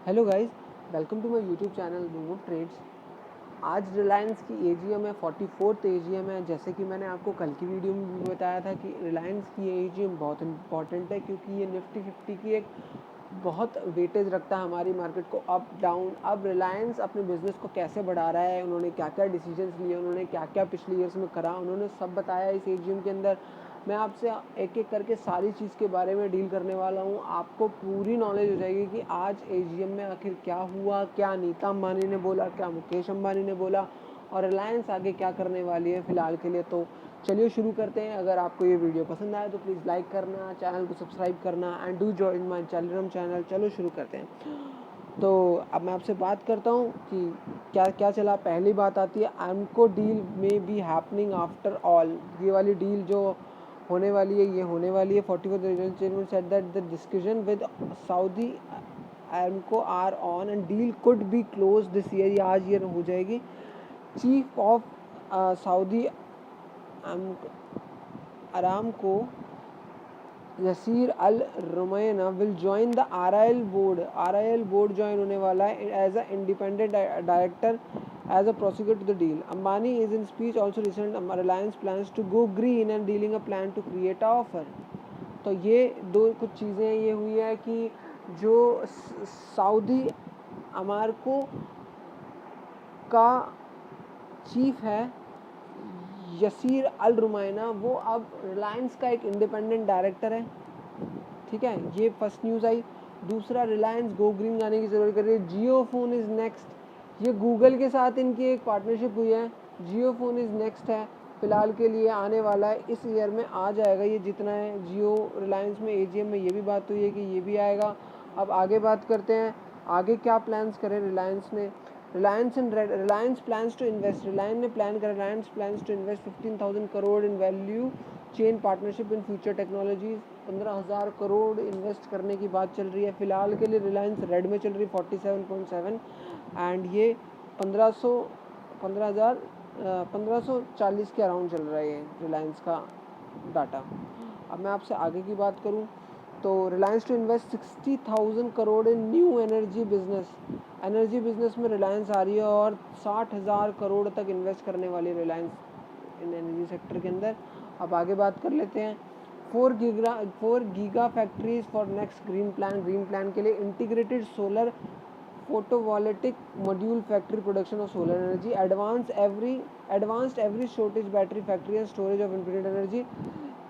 Hello guys, welcome to my YouTube channel Momo Trades. आज रिलायंस की AGM है, 44th AGM है। जैसे कि मैंने आपको कल की वीडियो में भी बताया था कि रिलायंस की एजीएम बहुत इंपॉर्टेंट है, क्योंकि ये निफ्टी 50 की एक बहुत वेटेज रखता है हमारी मार्केट को अप डाउन। अब रिलायंस अपने बिजनेस को कैसे बढ़ा रहा है, उन्होंने क्या क्या डिसीजंस लिए, उन्होंने क्या क्या पिछले ईयर्स में करा, उन्होंने सब बताया इस एजीएम के अंदर। मैं आपसे एक एक करके सारी चीज़ के बारे में डील करने वाला हूँ। आपको पूरी नॉलेज हो जाएगी कि आज एजीएम में आखिर क्या हुआ, क्या नीता अंबानी ने बोला, क्या मुकेश अंबानी ने बोला, और रिलायंस आगे क्या करने वाली है फ़िलहाल के लिए। तो चलिए शुरू करते हैं। अगर आपको ये वीडियो पसंद आए तो प्लीज़ लाइक करना, चैनल को सब्सक्राइब करना and do join my Telegram channel. चलो शुरू करते हैं। तो अब मैं आपसे बात करता हूँ कि क्या क्या चला। पहली बात आती है आर्मको डील में बी हैपनिंग आफ्टर ऑल। ये वाली डील जो होने वाली है, ये होने वाली है। 44th regional chairman said that the discussion with Saudi Aramco are on and deal could be close this year. आज ये हो जाएगी। Chief of Saudi Aramco Yasir Al Rumayyan will join the RIL board. RIL board join होने वाला है as a independent director as a prosecutor to the deal. Ambani is in speech also recent Reliance plans to go green and dealing a plan to create a offer. तो ये दो कुछ चीज़ें ये हुई है कि जो सऊदी अमारको का चीफ है यसीर अल रुमैना, वो अब रिलायंस का एक इंडिपेंडेंट डायरेक्टर है। ठीक है, ये फर्स्ट न्यूज़ आई। दूसरा, रिलायंस गो ग्रीन जाने की ज़रूरत कर रही है। जियो फोन इज़ नेक्स्ट। ये गूगल के साथ इनकी एक पार्टनरशिप हुई है। जियो फोन इज़ नेक्स्ट है, फ़िलहाल के लिए आने वाला है, इस ईयर में आ जाएगा ये जितना है। जियो रिलायंस में एजीएम में ये भी बात हुई है कि ये भी आएगा। अब आगे बात करते हैं, आगे क्या प्लान्स करें रिलायंस ने। Reliance plans to invest. Reliance plans to invest 15,000 crore in value chain partnership in future technologies. 15,000 crore invest करने की बात चल रही है। फ़िलहाल के लिए रिलायंस रेड में चल रही है 47.7 एंड ये 1540 के अराउंड चल रहा है रिलायंस का डाटा। अब मैं आपसे आगे की बात करूं तो Reliance to invest 60,000 crore in new energy business. Energy business में रिलायंस आ रही है और 60,000 करोड़ तक इन्वेस्ट करने वाली रिलायंस इन एनर्जी सेक्टर के अंदर। अब आगे बात कर लेते हैं। 4 giga factories for next green plan के लिए integrated solar photovoltaic module factory production of solar energy. Advanced every shortage battery factory and storage of infinite energy.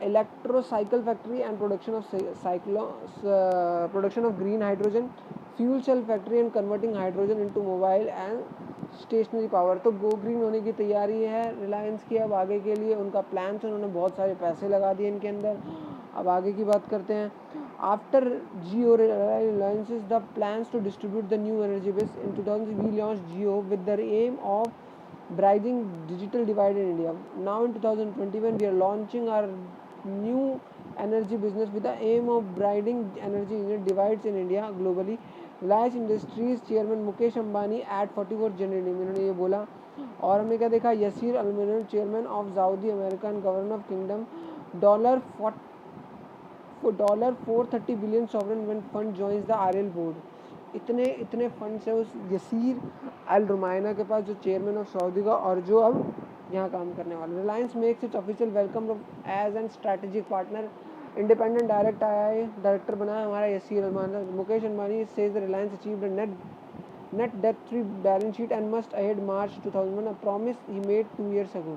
Electrocycle factory and production of green hydrogen. Fuel cell factory and converting hydrogen into mobile and stationary power. तो go green होने की तैयारी है रिलायंस की। अब आगे के लिए उनका प्लान है, उन्होंने बहुत सारे पैसे लगा दिए इनके अंदर। अब आगे की बात करते हैं। After Jio Reliance the plans to distribute the new energy base in 2000 we launch Jio with the aim of bridging digital divide in India. Now in 2021 we are launching our new energy business with the aim of bridging energy divides in India globally. Reliance Industries chairman Mukesh Ambani at 44th January इन्होंने ये बोला। और हमने क्या देखा, Yasir Al chairman of Saudi American governor of kingdom $430 billion sovereign wealth fund joins the RL board. इतने funds है उस यसीर अल रुमैना के पास, जो चेयरमैन ऑफ सऊदी का और जो अब यहाँ काम करने वाले। Reliance makes its official welcome as an strategic partner. Independent director बना है हमारा Yasir Al. Mukesh Ambani says the Reliance achieved net debt free balance sheet and must ahead March 2001, a promise he made 2 years ago।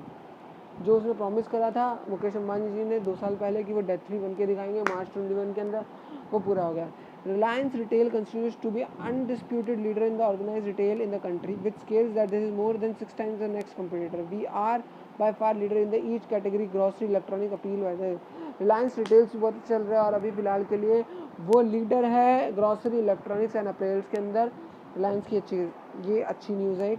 जो उसने promise करा था मुकेश अंबानी जी ने 2 साल पहले कि वो डेथ फ्री बन के दिखाएंगे मार्च 21 के अंदर, वो पूरा हो गया। Reliance retail continues to be undisputed leader in the organise retail in the country with scales that this is more than 6 times the next competitor. We are by far leader in the each category grocery electronic appeal वैसे। Reliance retails भी बहुत चल रहा है और अभी फिलहाल के लिए वो लीडर है ग्रॉसरी इलेक्ट्रॉनिक्स एंड अपील्स के अंदर। रिलायंस की अच्छी न्यूज़ है।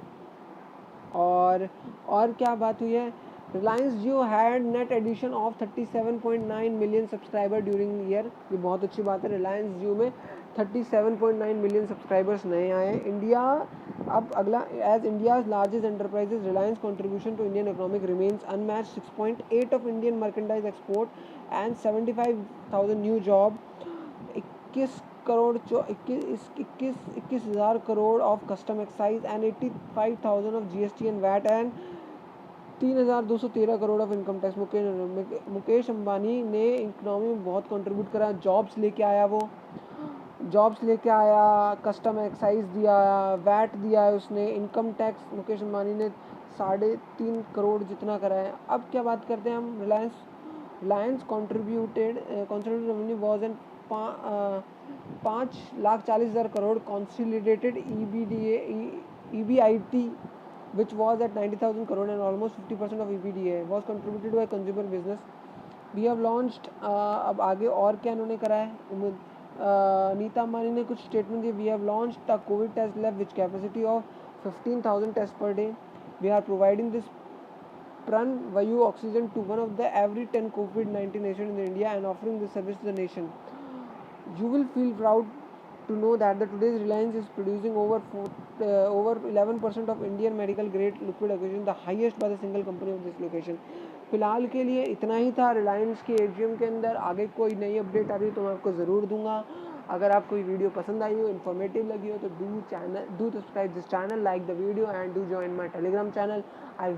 और क्या बात हुई है, Reliance Jio had net addition of 37.9 million subscriber during year. ये बहुत अच्छी बात है। रिलायंस जियो में 37.9 मिलियन सब्सक्राइबर्स नए आए हैं। इंडिया अब अगला, as India's largest enterprises Reliance contribution to Indian economic remains unmatched. 6.8 of Indian merchandise export and 75,000 new job. 21 21,000 crore of custom excise and 85,000 of GST and VAT and 3,213 crore of income tax. Mukesh Ambani ने economy में बहुत contribute करा, jobs लेके आया, custom excise दिया, VAT दिया है उसने, इनकम टैक्स मुकेश अंबानी ने 3.5 करोड़ जितना करा है। अब क्या बात करते हैं हम, Reliance contributed revenue was an 5,40,000 crore, consolidated EBIT which was at 90,000 crore and almost 50% of EBITDA was contributed by consumer business. We have launched अब आगे और क्या इन्होंने करा है, नीता अंबानी ने कुछ स्टेटमेंट दिए। We have launched a COVID test lab with capacity of 15,000 tests per day. We are providing this Pran Vayu oxygen to one of the every 10 COVID-19 patients in India and offering this service to the nation. You will feel proud to know that the today's Reliance is producing over 11% of Indian medical grade liquid oxygen, the highest by the single company of this location. फिलहाल के लिए इतना ही था रिलायंस के AGM के अंदर। आगे कोई नई अपडेट आ रही तो मैं आपको ज़रूर दूंगा। अगर आपको ये वीडियो पसंद आई हो, इन्फॉर्मेटिव लगी हो तो do subscribe this channel, like the video and do join my Telegram channel. I'll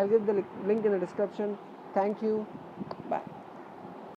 give the link in the description. Thank you.